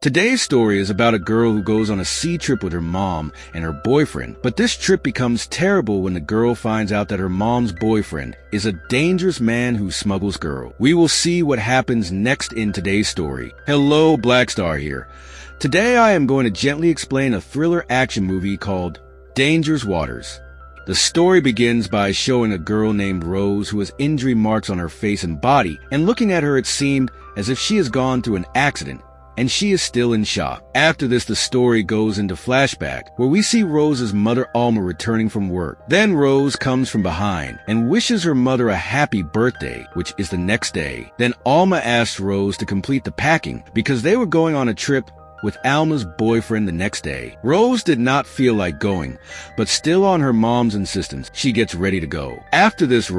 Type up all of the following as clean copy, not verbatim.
Today's story is about a girl who goes on a sea trip with her mom and her boyfriend, but this trip becomes terrible when the girl finds out that her mom's boyfriend is a dangerous man who smuggles girls. We will see what happens next in today's story. Hello, Black Star here. Today I am going to gently explain a thriller action movie called Dangerous Waters. The story begins by showing a girl named Rose who has injury marks on her face and body, and looking at her it seemed as if she has gone through an accident, and she is still in shock. After this, the story goes into flashback, where we see Rose's mother Alma returning from work. Then Rose comes from behind and wishes her mother a happy birthday, which is the next day. Then Alma asks Rose to complete the packing because they were going on a trip with Alma's boyfriend the next day. Rose did not feel like going, but still on her mom's insistence, she gets ready to go. After this,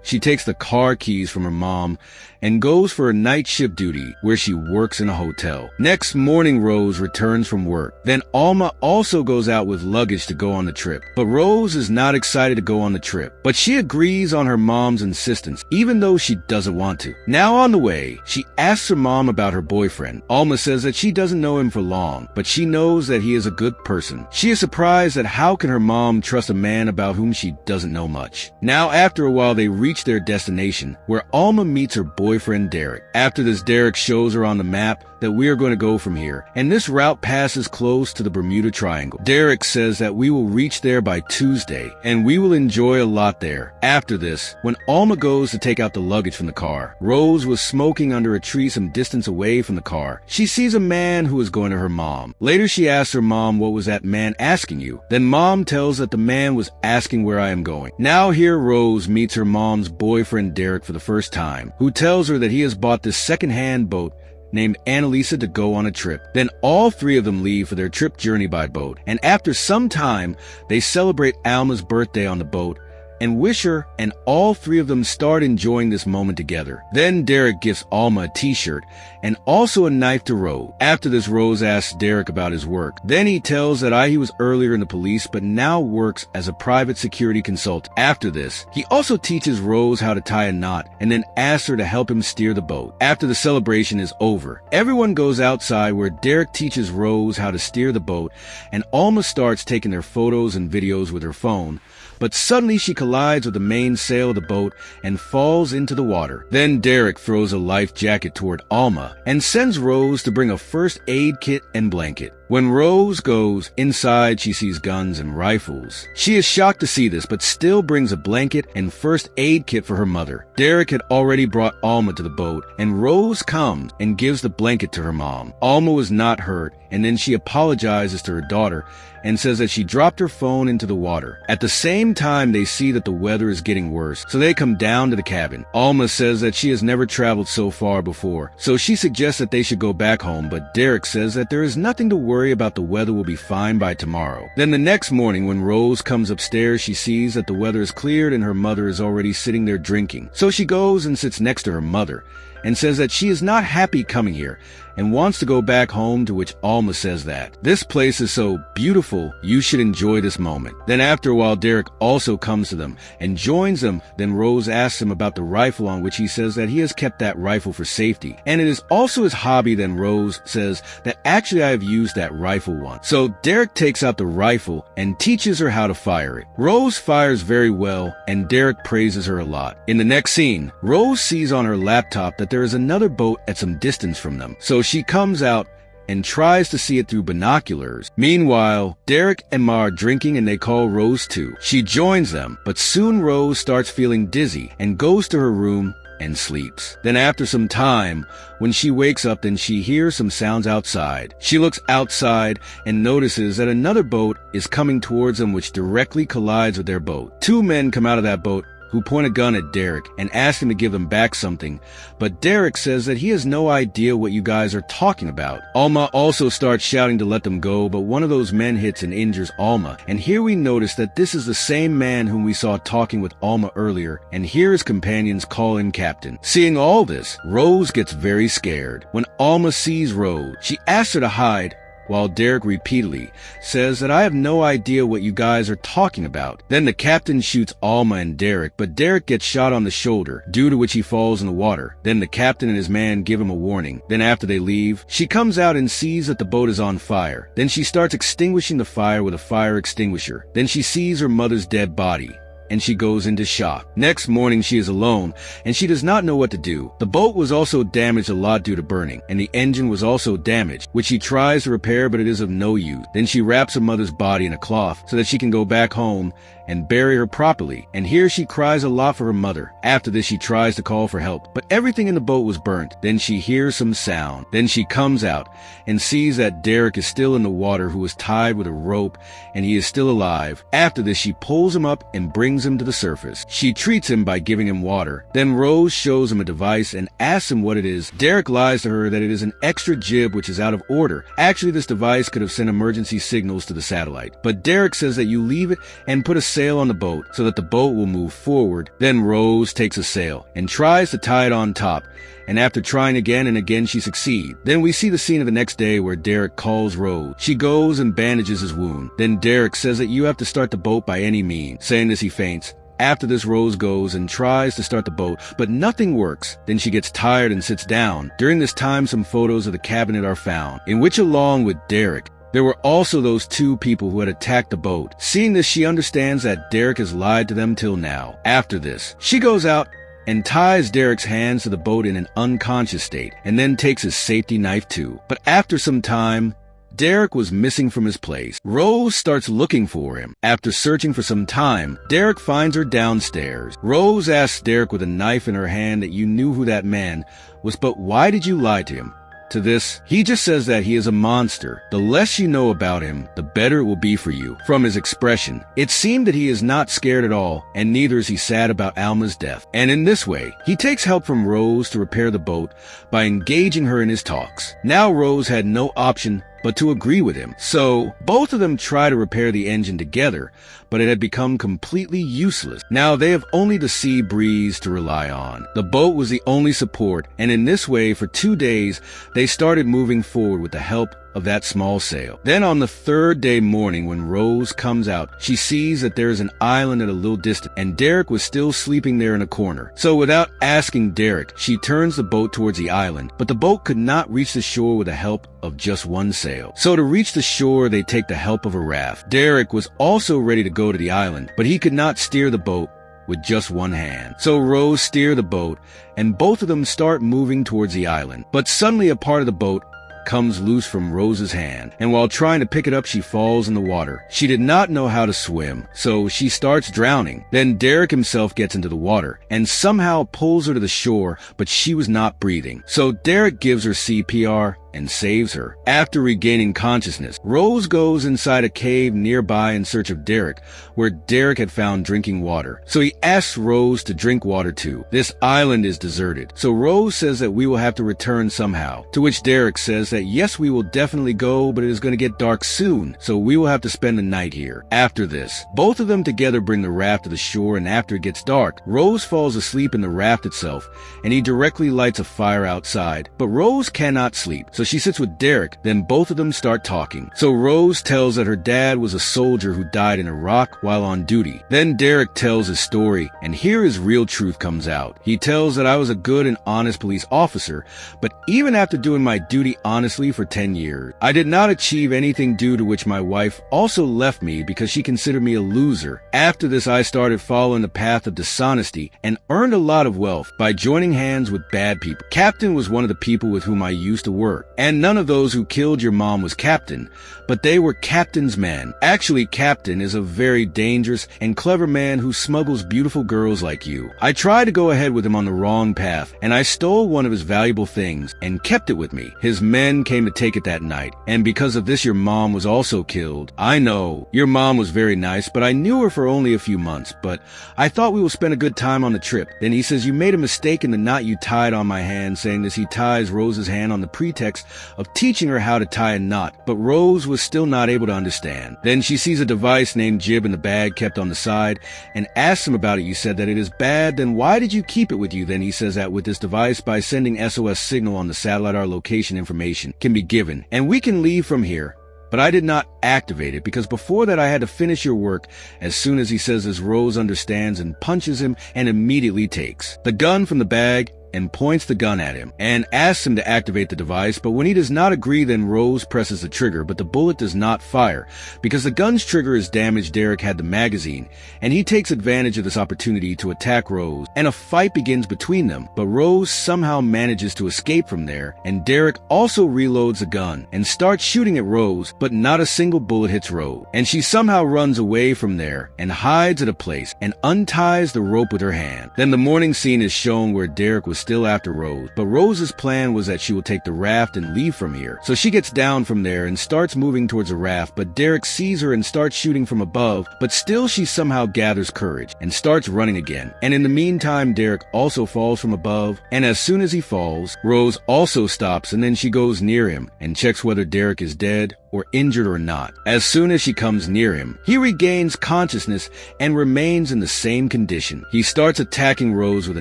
she takes the car keys from her mom and goes for a night shift duty where she works in a hotel. Next morning, Rose returns from work. Then Alma also goes out with luggage to go on the trip, but Rose is not excited to go on the trip, but she agrees on her mom's insistence, even though she doesn't want to. Now on the way, she asks her mom about her boyfriend. Alma says that she doesn't know him for long, but she knows that he is a good person. She is surprised that how can her mom trust a man about whom she doesn't know much. Now after a while, they reach their destination, where Alma meets her boyfriend Derek. After this, Derek shows her on the map that we are going to go from here, and this route passes close to the Bermuda Triangle. Derek says that we will reach there by Tuesday, and we will enjoy a lot there. After this, when Alma goes to take out the luggage from the car, Rose was smoking under a tree some distance away from the car. She sees a man who is going to her mom. Later, she asks her mom, "What was that man asking you?" Then mom tells that the man was asking where I am going. Now here Rose meets her mom's boyfriend Derek for the first time, who tells her that he has bought this second-hand boat named Annalisa to go on a trip. Then all three of them leave for their trip journey by boat, and after some time, they celebrate Alma's birthday on the boat and wish her, and all three of them start enjoying this moment together. Then Derek gives Alma a t-shirt and also a knife to Rose. After this, Rose asks Derek about his work. Then he tells that he was earlier in the police but now works as a private security consultant. After this, he also teaches Rose how to tie a knot and then asks her to help him steer the boat. After the celebration is over, everyone goes outside where Derek teaches Rose how to steer the boat, and Alma starts taking their photos and videos with her phone. But suddenly she collides with the mainsail of the boat and falls into the water. Then Derek throws a life jacket toward Alma and sends Rose to bring a first aid kit and blanket. When Rose goes inside, she sees guns and rifles. She is shocked to see this, but still brings a blanket and first aid kit for her mother. Derek had already brought Alma to the boat, and Rose comes and gives the blanket to her mom. Alma was not hurt, and then she apologizes to her daughter and says that she dropped her phone into the water. At the same time, they see that the weather is getting worse, so they come down to the cabin. Alma says that she has never traveled so far before, so she suggests that they should go back home, but Derek says that there is nothing to worry about, the weather will be fine by tomorrow. Then the next morning, when Rose comes upstairs, she sees that the weather is cleared and her mother is already sitting there drinking. So she goes and sits next to her mother and says that she is not happy coming here and wants to go back home, to which Alma says that this place is so beautiful, you should enjoy this moment. Then after a while, Derek also comes to them and joins them. Then Rose asks him about the rifle, on which he says that he has kept that rifle for safety, and it is also his hobby. Then Rose says that actually I have used that rifle once. So Derek takes out the rifle and teaches her how to fire it. Rose fires very well, and Derek praises her a lot. In the next scene, Rose sees on her laptop that there is another boat at some distance from them. So she comes out and tries to see it through binoculars. Meanwhile, Derek and Ma are drinking and they call Rose too. She joins them, but soon Rose starts feeling dizzy and goes to her room and sleeps. Then after some time, when she wakes up, then she hears some sounds outside. She looks outside and notices that another boat is coming towards them, which directly collides with their boat. Two men come out of that boat who point a gun at Derek and ask him to give them back something, but Derek says that he has no idea what you guys are talking about. Alma also starts shouting to let them go, but one of those men hits and injures Alma, and here we notice that this is the same man whom we saw talking with Alma earlier, and here his companions call him Captain. Seeing all this, Rose gets very scared. When Alma sees Rose, she asks her to hide, while Derek repeatedly says that I have no idea what you guys are talking about. Then the captain shoots Alma and Derek, but Derek gets shot on the shoulder, due to which he falls in the water. Then the captain and his man give him a warning. Then after they leave, she comes out and sees that the boat is on fire. Then she starts extinguishing the fire with a fire extinguisher. Then she sees her mother's dead body, and she goes into shock. Next morning, she is alone, and she does not know what to do. The boat was also damaged a lot due to burning, and the engine was also damaged, which she tries to repair, but it is of no use. Then she wraps her mother's body in a cloth so that she can go back home and bury her properly, and here she cries a lot for her mother. After this, she tries to call for help, but everything in the boat was burnt. Then she hears some sound. Then she comes out and sees that Derek is still in the water, who is tied with a rope, and he is still alive. After this, she pulls him up and brings him to the surface. She treats him by giving him water. Then Rose shows him a device and asks him what it is. Derek lies to her that it is an extra jib which is out of order. Actually, this device could have sent emergency signals to the satellite, but Derek says that you leave it and put a sail on the boat so that the boat will move forward. Then Rose takes a sail and tries to tie it on top, and after trying again and again, she succeeds. Then we see the scene of the next day where Derek calls Rose. She goes and bandages his wound. Then Derek says that you have to start the boat by any means. Saying this, he faints. After this, Rose goes and tries to start the boat, but nothing works. Then she gets tired and sits down. During this time, some photos of the cabinet are found, in which, along with Derek, there were also those two people who had attacked the boat. Seeing this, she understands that Derek has lied to them till now. After this, she goes out and ties Derek's hands to the boat in an unconscious state, and then takes his safety knife too. But after some time, Derek was missing from his place. Rose starts looking for him. After searching for some time, Derek finds her downstairs. Rose asks Derek with a knife in her hand that you knew who that man was, but why did you lie to him? To this, he just says that he is a monster. The less you know about him, the better it will be for you. From his expression, it seemed that he is not scared at all, and neither is he sad about Alma's death. And in this way, he takes help from Rose to repair the boat by engaging her in his talks. Now Rose had no option but to agree with him. So both of them try to repair the engine together, but it had become completely useless. Now they have only the sea breeze to rely on. The boat was the only support, and in this way, for 2 days, they started moving forward with the help of that small sail. Then on the third day morning, when Rose comes out, she sees that there is an island at a little distance, and Derek was still sleeping there in a corner. So without asking Derek, she turns the boat towards the island, but the boat could not reach the shore with the help of just one sail. So to reach the shore, they take the help of a raft. Derek was also ready to go to the island, but he could not steer the boat with just one hand. So Rose steered the boat, and both of them start moving towards the island. But suddenly a part of the boat comes loose from Rose's hand, and while trying to pick it up, she falls in the water. She did not know how to swim, so she starts drowning. Then Derek himself gets into the water and somehow pulls her to the shore, but she was not breathing. So Derek gives her CPR and saves her. After regaining consciousness, Rose goes inside a cave nearby in search of Derek, where Derek had found drinking water. So he asks Rose to drink water too. This island is deserted, so Rose says that we will have to return somehow, to which Derek says that yes, we will definitely go, but it is going to get dark soon, so we will have to spend the night here. After this, both of them together bring the raft to the shore, and after it gets dark, Rose falls asleep in the raft itself, and he directly lights a fire outside. But Rose cannot sleep, so she sits with Derek. Then both of them start talking. So Rose tells that her dad was a soldier who died in Iraq while on duty. Then Derek tells his story, and here his real truth comes out. He tells that I was a good and honest police officer, but even after doing my duty honestly for 10 years, I did not achieve anything, due to which my wife also left me because she considered me a loser. After this, I started following the path of dishonesty and earned a lot of wealth by joining hands with bad people. Captain was one of the people with whom I used to work. And none of those who killed your mom was Captain, but they were Captain's men. Actually, Captain is a very dangerous and clever man who smuggles beautiful girls like you. I tried to go ahead with him on the wrong path, and I stole one of his valuable things and kept it with me. His men came to take it that night, and because of this, your mom was also killed. I know, your mom was very nice, but I knew her for only a few months, but I thought we would spend a good time on the trip. Then he says, you made a mistake in the knot you tied on my hand, saying this, he ties Rose's hand on the pretext of teaching her how to tie a knot, but Rose was still not able to understand. Then she sees a device named Jib in the bag kept on the side and asks him about it. You said that it is bad, then why did you keep it with you? Then he says that with this device, by sending SOS signal on the satellite, our location information can be given, and we can leave from here. But I did not activate it because before that I had to finish your work. As soon as he says this, Rose understands and punches him and immediately takes the gun from the bag and points the gun at him and asks him to activate the device. But when he does not agree, then Rose presses the trigger, but the bullet does not fire because the gun's trigger is damaged. Derek had the magazine, and he takes advantage of this opportunity to attack Rose, and a fight begins between them. But Rose somehow manages to escape from there, and Derek also reloads the gun and starts shooting at Rose, but not a single bullet hits Rose, and she somehow runs away from there and hides at a place and unties the rope with her hand. Then the morning scene is shown where Derek was still after Rose, but Rose's plan was that she will take the raft and leave from here. So she gets down from there and starts moving towards a raft, but Derek sees her and starts shooting from above, but still she somehow gathers courage and starts running again. And in the meantime, Derek also falls from above, and as soon as he falls, Rose also stops, and then she goes near him and checks whether Derek is dead or injured or not. As soon as she comes near him, he regains consciousness and remains in the same condition. He starts attacking Rose with a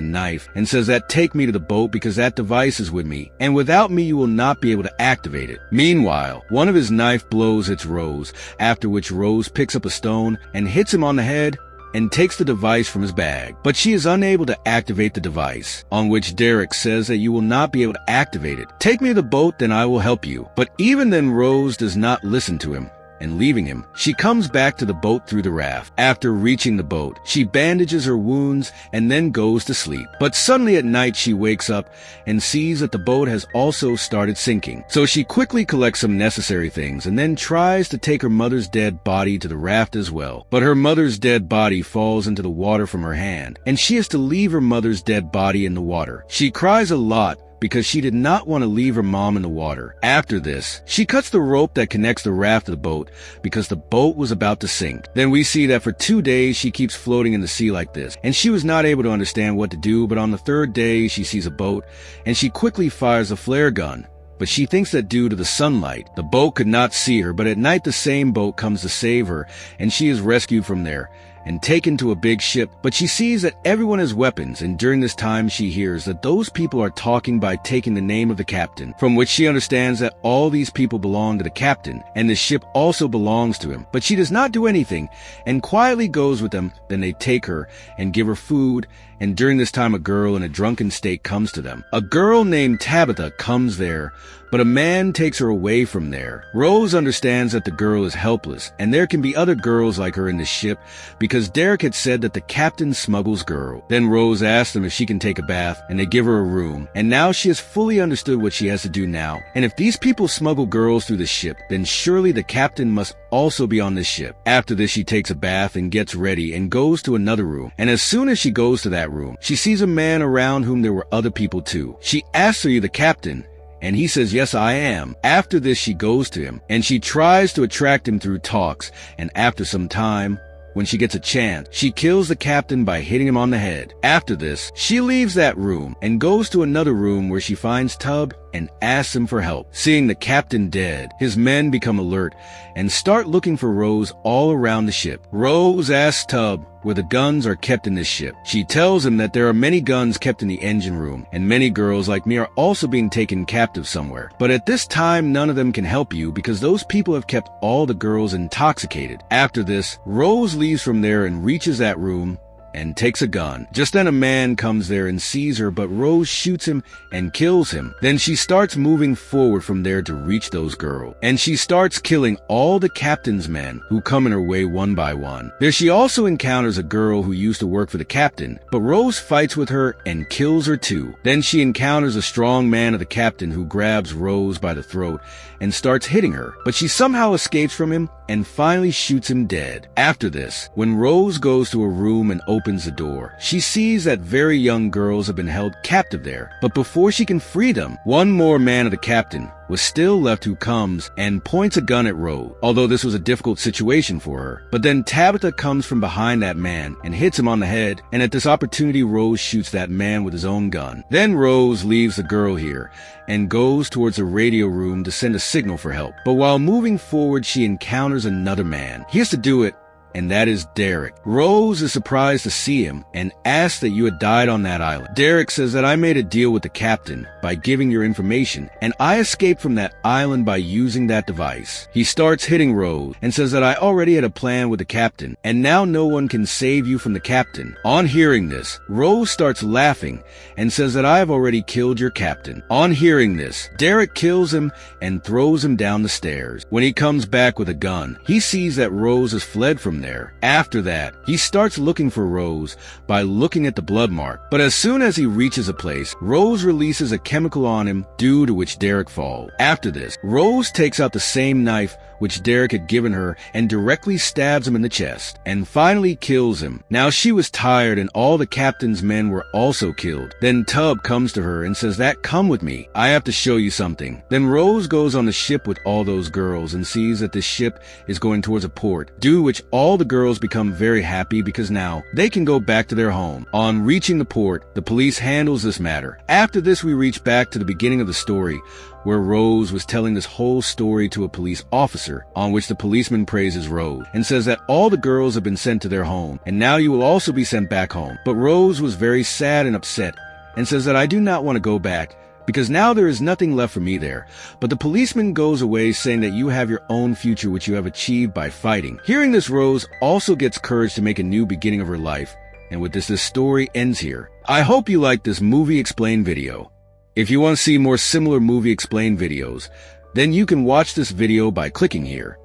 knife and says that take me to the boat because that device is with me, and without me you will not be able to activate it. Meanwhile, one of his knife blows hits Rose, after which Rose picks up a stone and hits him on the head and takes the device from his bag, but she is unable to activate the device, on which Derek says that you will not be able to activate it. Take me to the boat, then I will help you. But even then, Rose does not listen to him, and leaving him, she comes back to the boat through the raft. After reaching the boat, she bandages her wounds and then goes to sleep. But suddenly at night she wakes up and sees that the boat has also started sinking. So she quickly collects some necessary things and then tries to take her mother's dead body to the raft as well. But her mother's dead body falls into the water from her hand, and she has to leave her mother's dead body in the water. She cries a lot because she did not want to leave her mom in the water. After this, she cuts the rope that connects the raft to the boat because the boat was about to sink. Then we see that for 2 days she keeps floating in the sea like this, and she was not able to understand what to do, but on the 3rd day she sees a boat, and she quickly fires a flare gun. But she thinks that due to the sunlight, the boat could not see her, but at night the same boat comes to save her, and she is rescued from there and taken to a big ship. But she sees that everyone has weapons, and during this time she hears that those people are talking by taking the name of the captain, from which she understands that all these people belong to the captain, and the ship also belongs to him. But she does not do anything, and quietly goes with them. Then they take her and give her food, and during this time a girl in a drunken state comes to them. A girl named Tabitha comes there, but a man takes her away from there. Rose understands that the girl is helpless, and there can be other girls like her in the ship, because Derek had said that the captain smuggles girls. Then Rose asks them if she can take a bath, and they give her a room, and now she has fully understood what she has to do now. And if these people smuggle girls through the ship, then surely the captain must also be on this ship. After this, she takes a bath and gets ready and goes to another room, and as soon as she goes to that room, she sees a man around whom there were other people too. She asks, "Are you the captain?" And he says, "Yes, I am." After this, she goes to him, and she tries to attract him through talks, and after some time, when she gets a chance, she kills the captain by hitting him on the head. After this, she leaves that room and goes to another room where she finds Tub and asks him for help. Seeing the captain dead, his men become alert and start looking for Rose all around the ship. Rose asks Tub where the guns are kept in this ship. She tells him that there are many guns kept in the engine room, and many girls like me are also being taken captive somewhere. But at this time, none of them can help you because those people have kept all the girls intoxicated. After this, Rose leaves from there and reaches that room and takes a gun. Just then a man comes there and sees her, but Rose shoots him and kills him. Then she starts moving forward from there to reach those girls, and she starts killing all the captain's men who come in her way one by one. There she also encounters a girl who used to work for the captain, but Rose fights with her and kills her too. Then she encounters a strong man of the captain who grabs Rose by the throat and starts hitting her, but she somehow escapes from him and finally shoots him dead. After this, when Rose goes to a room and opens opens the door. She sees that very young girls have been held captive there, but before she can free them, one more man of the captain was still left, who comes and points a gun at Rose, although this was a difficult situation for her. But then Tabitha comes from behind that man and hits him on the head, and at this opportunity Rose shoots that man with his own gun. Then Rose leaves the girl here and goes towards a radio room to send a signal for help. But while moving forward, she encounters another man. He has to do it, and that is Derek. Rose is surprised to see him and asks that you had died on that island. Derek says that I made a deal with the captain by giving your information, and I escaped from that island by using that device. He starts hitting Rose and says that I already had a plan with the captain, and now no one can save you from the captain. On hearing this, Rose starts laughing and says that I have already killed your captain. On hearing this, Derek kills him and throws him down the stairs. When he comes back with a gun, he sees that Rose has fled from there. After that, he starts looking for Rose by looking at the blood mark. But as soon as he reaches a place, Rose releases a chemical on him, due to which Derek falls. After this, Rose takes out the same knife which Derek had given her and directly stabs him in the chest, and finally kills him. Now she was tired, and all the captain's men were also killed. Then Tub comes to her and says that come with me, I have to show you something. Then Rose goes on the ship with all those girls and sees that this ship is going towards a port, due to which all the girls become very happy because now they can go back to their home. On reaching the port, the police handles this matter. After this, we reach back to the beginning of the story, where Rose was telling this whole story to a police officer, on which the policeman praises Rose and says that all the girls have been sent to their home, and now you will also be sent back home. But Rose was very sad and upset and says that I do not want to go back, because now there is nothing left for me there. But the policeman goes away saying that you have your own future which you have achieved by fighting. Hearing this, Rose also gets courage to make a new beginning of her life, and with this story ends here. I hope you liked this movie explain video. If you want to see more similar movie explain videos, then you can watch this video by clicking here.